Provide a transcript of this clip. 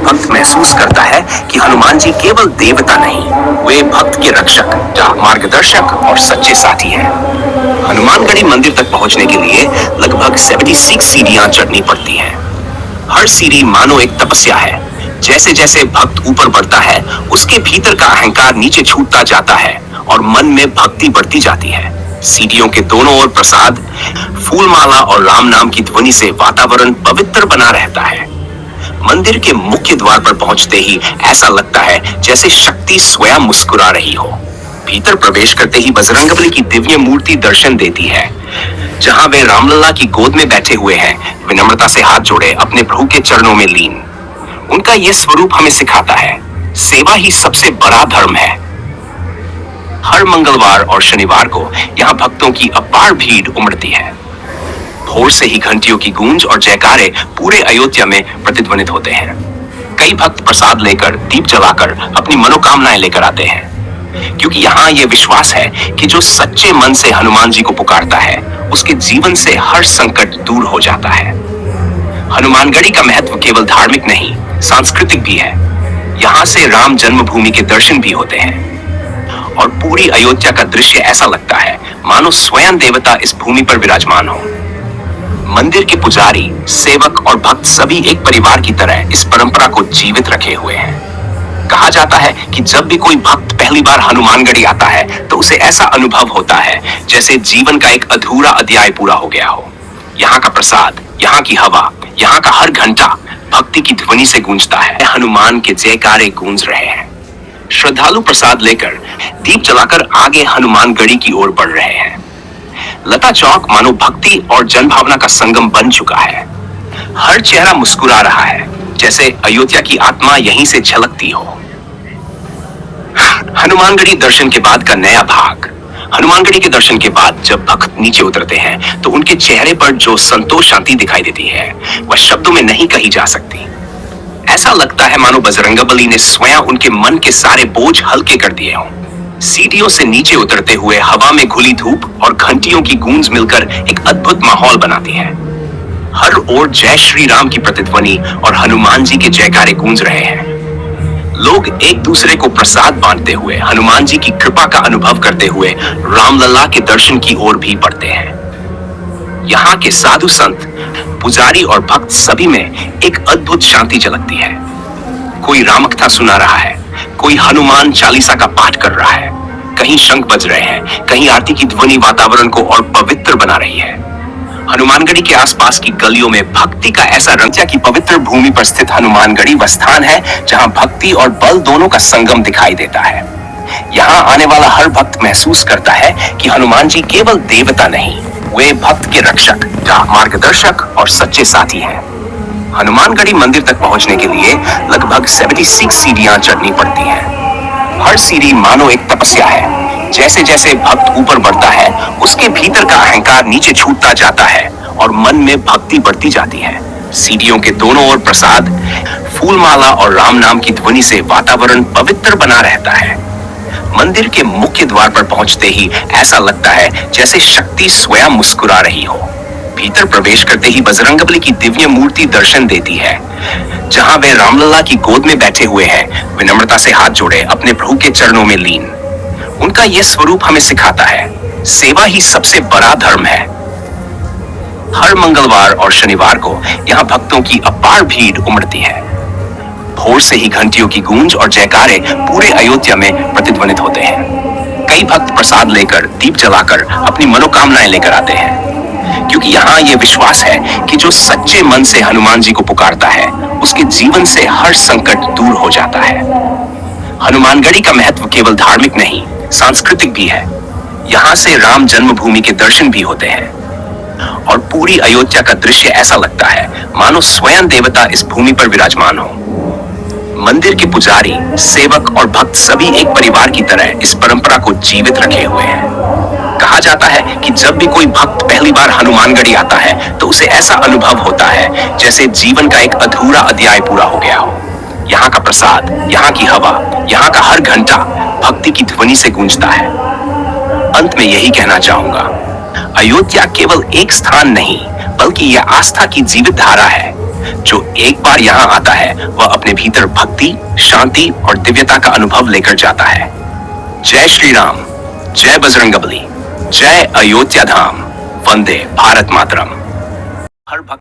भक्त महसूस करता है कि हनुमान जी केवल देवता नहीं, वे भक्त के रक्षक, मार्गदर्शक और सच्चे साथी हैं। हनुमानगढ़ी मंदिर तक पहुंचने के लिए लगभग 76 सीढ़ियां चढ़नी पड़ती हैं। हर सीढ़ी मानो एक तपस्या है। जैसे जैसे भक्त ऊपर बढ़ता है, उसके भीतर का अहंकार नीचे छूटता जाता है और मन में भक्ति बढ़ती जाती है। सीढ़ियों के दोनों ओर प्रसाद, फूलमाला और राम नाम की ध्वनि से वातावरण पवित्र बना रहता है। मंदिर के मुख्य द्वार पर पहुंचते ही ऐसा लगता है जैसे शक्ति स्वयं मुस्कुरा रही हो। भीतर प्रवेश करते ही बजरंगबली की दिव्य मूर्ति दर्शन देती है। जहां वे रामलला की गोद में बैठे हुए हैं, विनम्रता से हाथ जोड़े अपने प्रभु के चरणों में लीन। उनका यह स्वरूप हमें सिखाता है, सेवा ही सबसे बड़ा धर्म है। हर मंगलवार और शनिवार को यहाँ भक्तों की अपार भीड़ उमड़ती है। भोर से ही घंटियों की गूंज और जयकारे पूरे अयोध्या में प्रतिध्वनित होते हैं। कई भक्त प्रसाद लेकर, दीप जलाकर अपनी मनोकामनाएं लेकर आते हैं, क्योंकि यहाँ ये विश्वास है कि जो सच्चे मन से हनुमान जी को पुकारता है, उसके जीवन से हर संकट दूर हो जाता है। हनुमानगढ़ी का महत्व केवल धार्मिक नहीं, सांस्कृतिक भी है। यहाँ से राम जन्मभूमि के दर्शन भी होते हैं और पूरी अयोध्या का दृश्य ऐसा लगता है मानो स्वयं देवता इस भूमि पर विराजमान हो। मंदिर के पुजारी, सेवक और भक्त सभी एक परिवार की तरह इस परंपरा को जीवित रखे हुए हैं। कहा जाता है कि जब भी कोई भक्त पहली बार हनुमानगढ़ी आता है तो उसे ऐसा अनुभव होता है जैसे जीवन का एक अधूरा अध्याय पूरा हो गया हो। यहाँ का प्रसाद, यहाँ की हवा, यहाँ का हर घंटा भक्ति की ध्वनि से गूंजता है। हनुमान के जयकारे गूंज रहे हैं। श्रद्धालु प्रसाद लेकर, दीप जलाकर आगे हनुमानगढ़ी की ओर बढ़ रहे हैं। लता चौक मानो भक्ति और जनभावना का संगम बन चुका है। हर चेहरा मुस्कुरा रहा है, जैसे अयोध्या की आत्मा यहीं से झलकती हो। हनुमानगढ़ी दर्शन के बाद का नया भाग। हनुमानगढ़ी के दर्शन के बाद जब भक्त नीचे उतरते हैं तो उनके चेहरे पर जो संतोष शांति दिखाई देती है, वह शब्दों में नहीं कही जा सकती। ऐसा लगता है मानो बजरंगबली ने स्वयं उनके मन के सारे बोझ हल्के कर दिए हों। सीढ़ियों से नीचे उतरते हुए हवा में घुली धूप और घंटियों की गूंज मिलकर एक अद्भुत माहौल बनाती है। हर ओर जय श्री राम की प्रतिध्वनि और हनुमान जी के जयकारे गूंज रहे हैं। लोग एक दूसरे को प्रसाद बांटते हुए, हनुमान जी की कृपा का अनुभव करते हुए रामलला के दर्शन की ओर भी बढ़ते हैं। यहाँ के साधु संत, पुजारी और भक्त सभी में एक अद्भुत शांति झलकती है। कोई रामकथा सुना रहा है, कोई हनुमान चालीसा का पाठ कर रहा है, कहीं शंख बज रहे हैं, कहीं आरती की ध्वनि वातावरण को और पवित्र बना रही है। हनुमानगढ़ी के आसपास की गलियों में भक्ति का ऐसा रंग की पवित्र भूमि पर स्थित हनुमानगढ़ी वह स्थान है जहां भक्ति और बल दोनों का संगम दिखाई देता है। यहाँ आने वाला हर भक्त महसूस करता है कि हनुमान जी केवल देवता नहीं, वे भक्त के रक्षक, मार्गदर्शक और सच्चे साथी हैं। हनुमानगढ़ी मंदिर तक पहुंचने के लिए लगभग 76 सीढ़ियां चढ़नी पड़ती हैं। हर सीढ़ी मानो एक तपस्या है। जैसे जैसे भक्त ऊपर बढ़ता है, उसके भीतर का अहंकार नीचे छूटता जाता है और मन में भक्ति बढ़ती जाती है। सीढ़ियों के दोनों ओर प्रसाद, फूलमाला और राम नाम की ध्वनि से वातावरण पवित्र बना रहता है। मंदिर के मुख्य द्वार पर पहुंचते ही ऐसा लगता है जैसे शक्ति स्वयं मुस्कुरा रही हो। भीतर प्रवेश करते ही बजरंगबली की दिव्य मूर्ति दर्शन देती है। जहां वे रामलला की गोद में बैठे हुए हैं, विनम्रता से हाथ जोड़े अपने प्रभु के चरणों में लीन। उनका यह स्वरूप हमें सिखाता है, सेवा ही सबसे बड़ा धर्म है। हर मंगलवार और शनिवार को यहाँ भक्तों की अपार भीड़ उमड़ती है। भोर से ही घंटियों की गूंज और जयकारे पूरे अयोध्या में प्रतिध्वनित होते हैं। कई भक्त प्रसाद लेकर, दीप जलाकर अपनी मनोकामनाएं लेकर आते हैं, क्योंकि यहाँ ये विश्वास है कि जो सच्चे मन से हनुमान जी को पुकारता है, उसके जीवन से हर संकट दूर हो जाता है। हनुमानगढ़ी का महत्व केवल धार्मिक नहीं, सांस्कृतिक भी है। यहाँ से राम जन्मभूमि के दर्शन भी होते हैं और पूरी अयोध्या का दृश्य ऐसा लगता है मानो स्वयं देवता इस भूमि पर विराजमान हो। मंदिर के पुजारी, सेवक और भक्त सभी एक परिवार की तरह इस परंपरा को जीवित रखे हुए हैं। कहा जाता है कि जब भी कोई भक्त पहली बार हनुमानगढ़ी आता है तो उसे ऐसा अनुभव होता है जैसे जीवन का एक अधूरा अध्याय पूरा हो गया हो। यहाँ का प्रसाद, यहाँ की हवा, यहाँ का हर घंटा भक्ति की ध्वनि से गूंजता है। अंत में यही कहना चाहूंगा, अयोध्या केवल एक स्थान नहीं, बल्कि यह आस्था की जीवित धारा है। जो एक बार यहाँ आता है वह अपने भीतर भक्ति, शांति और दिव्यता का अनुभव लेकर जाता है। जय श्री राम, जय बजरंगबली, जय अयोध्या धाम, वंदे भारत मातरम। हर भक्त